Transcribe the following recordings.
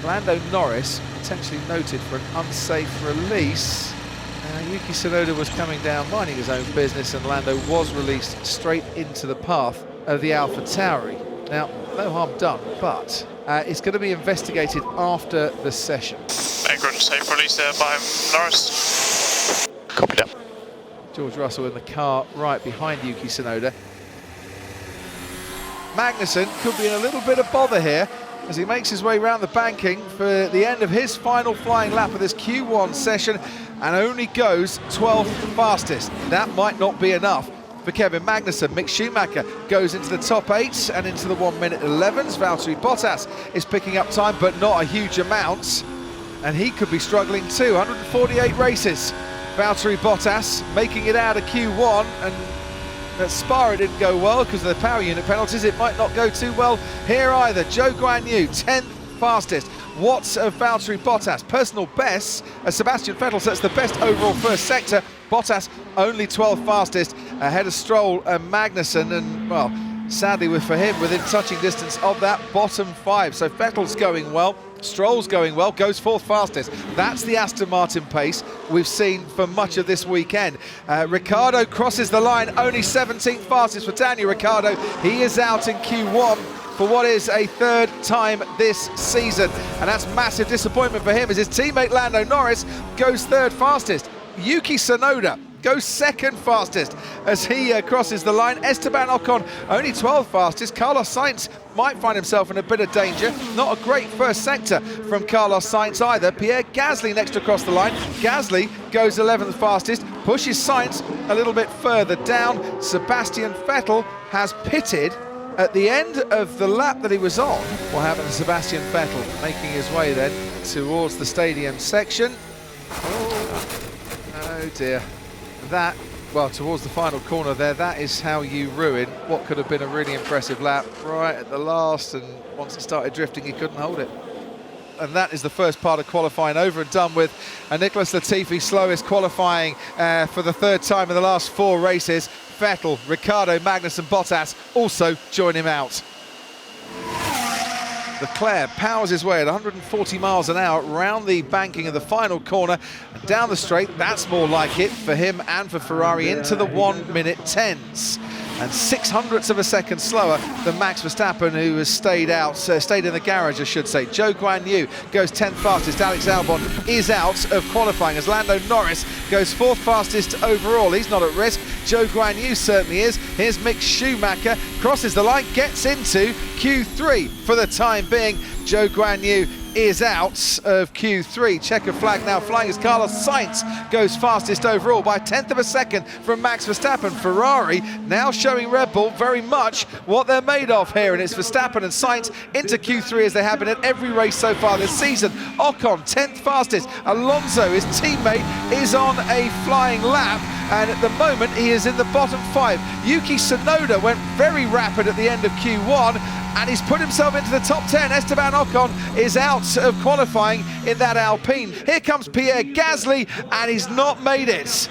Lando Norris potentially noted for an unsafe release. Yuki Tsunoda was coming down, minding his own business, and Lando was released straight into the path of the AlphaTauri. Now, no harm done, but it's going to be investigated after the session. Background safe release there by Norris. Copy that. George Russell in the car right behind Yuki Tsunoda. Magnussen could be in a little bit of bother here as he makes his way around the banking for the end of his final flying lap of this Q1 session and only goes 12th fastest. That might not be enough for Kevin Magnussen. Mick Schumacher goes into the top 8 and into the 1:11s. Valtteri Bottas is picking up time, but not a huge amount, and he could be struggling too. 148 races. Valtteri Bottas making it out of Q1, and at Spa it didn't go well because of the power unit penalties. It might not go too well here either. Zhou Guanyu, 10th fastest. What of Valtteri Bottas? Personal best, as Sebastian Vettel sets the best overall first sector. Bottas only 12th fastest, ahead of Stroll and Magnussen, and well, sadly for him, within touching distance of that bottom 5. So Vettel's going well, Stroll's going well, goes 4th fastest. That's the Aston Martin pace we've seen for much of this weekend. Ricciardo crosses the line, only 17th fastest for Daniel Ricciardo. He is out in Q1 for what is a 3rd time this season, and that's massive disappointment for him as his teammate Lando Norris goes 3rd fastest. Yuki Tsunoda goes 2nd fastest as he crosses the line. Esteban Ocon only 12th fastest. Carlos Sainz might find himself in a bit of danger. Not a great first sector from Carlos Sainz either. Pierre Gasly next to cross the line. Gasly goes 11th fastest, pushes Sainz a little bit further down. Sebastian Vettel has pitted at the end of the lap that he was on. What happened to Sebastian Vettel making his way then towards the stadium section? Oh dear. That, well, towards the final corner there, that is how you ruin what could have been a really impressive lap right at the last, and once it started drifting he couldn't hold it. And that is the first part of qualifying over and done with. And Nicholas Latifi slowest qualifying for the 3rd time in the last 4 races. Vettel, Ricciardo, Magnussen, Bottas also join him out. Leclerc powers his way at 140 miles an hour round the banking of the final corner and down the straight. That's more like it for him and for Ferrari into the 1:10s. And 0.06 of a second slower than Max Verstappen, who has stayed in the garage, I should say. Zhou Guanyu goes 10th fastest. Alex Albon is out of qualifying as Lando Norris goes 4th fastest overall. He's not at risk. Zhou Guanyu certainly is. Here's Mick Schumacher, crosses the line, gets into Q3 for the time being. Zhou Guanyu is out of Q3. Checker flag now flying as Carlos Sainz goes fastest overall by 1/10 of a second from Max Verstappen. Ferrari now showing Red Bull very much what they're made of here, and it's Verstappen and Sainz into Q3 as they have been at every race so far this season. Ocon 10th fastest. Alonso, his teammate, is on a flying lap, and at the moment he is in the bottom 5. Yuki Tsunoda went very rapid at the end of Q1 and he's put himself into the top 10. Esteban Ocon is out of qualifying in that Alpine. Here comes Pierre Gasly, and he's not made it.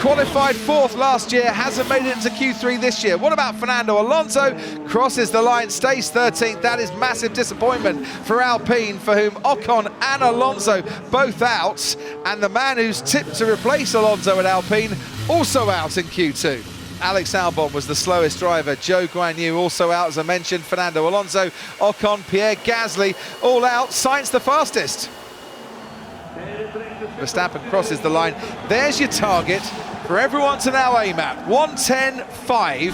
Qualified 4th last year, hasn't made it into Q3 this year. What about Fernando Alonso? Crosses the line, stays 13th. That is massive disappointment for Alpine, for whom Ocon and Alonso both out. And the man who's tipped to replace Alonso at Alpine also out in Q2. Alex Albon was the slowest driver. Zhou Guanyu also out, as I mentioned. Fernando Alonso, Ocon, Pierre Gasly, all out. Sainz the fastest. Verstappen crosses the line. There's your target for everyone to now aim at. 1:10.5.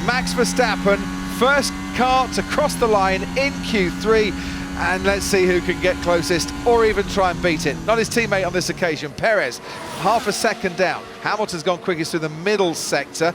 Max Verstappen, first car to cross the line in Q3. And let's see who can get closest or even try and beat it. Not his teammate on this occasion. Perez, half a second down. Hamilton's gone quickest through the middle sector.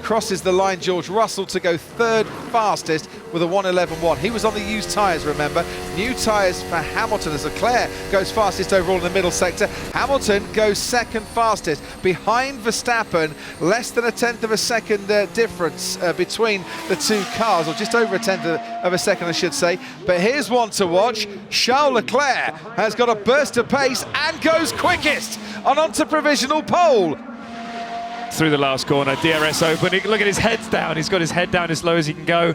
Crosses the line, George Russell to go 3rd fastest with a 1:11.1. He was on the used tyres, remember. New tyres for Hamilton as Leclerc goes fastest overall in the middle sector. Hamilton goes 2nd fastest. Behind Verstappen, less than 1/10 of a second difference between the two cars, or just over 1/10 of a second, I should say. But here's one to watch. Charles Leclerc has got a burst of pace and goes quickest and onto provisional pole. Through the last corner, DRS open. Look at his head's down. He's got his head down as low as he can go.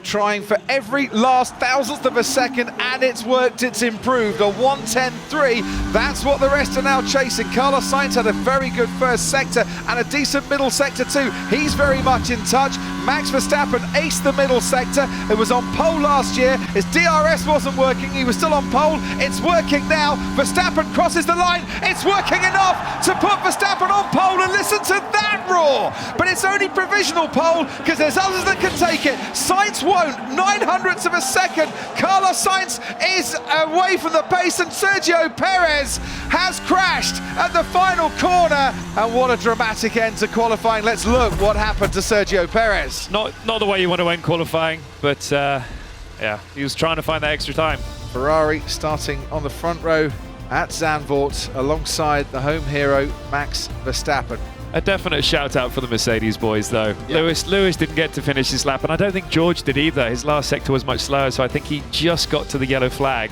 trying for every last thousandth of a second, and it's worked, it's improved. A 1:10.3, that's what the rest are now chasing. Carlos Sainz had a very good first sector and a decent middle sector too. He's very much in touch. Max Verstappen aced the middle sector. It was on pole last year. His DRS wasn't working, he was still on pole. It's working now. Verstappen crosses the line. It's working enough to put Verstappen on pole, and listen to that roar. But it's only provisional pole because there's others that can take it. Sainz won't. 900ths of a second. Carlos Sainz is away from the pace, and Sergio Perez has crashed at the final corner. And what a dramatic end to qualifying. Let's look what happened to Sergio Perez. Not the way you want to end qualifying, but yeah, he was trying to find that extra time. Ferrari starting on the front row at Zandvoort alongside the home hero Max Verstappen. A definite shout out for the Mercedes boys though. Yeah. Lewis didn't get to finish his lap, and I don't think George did either. His last sector was much slower, so I think he just got to the yellow flag.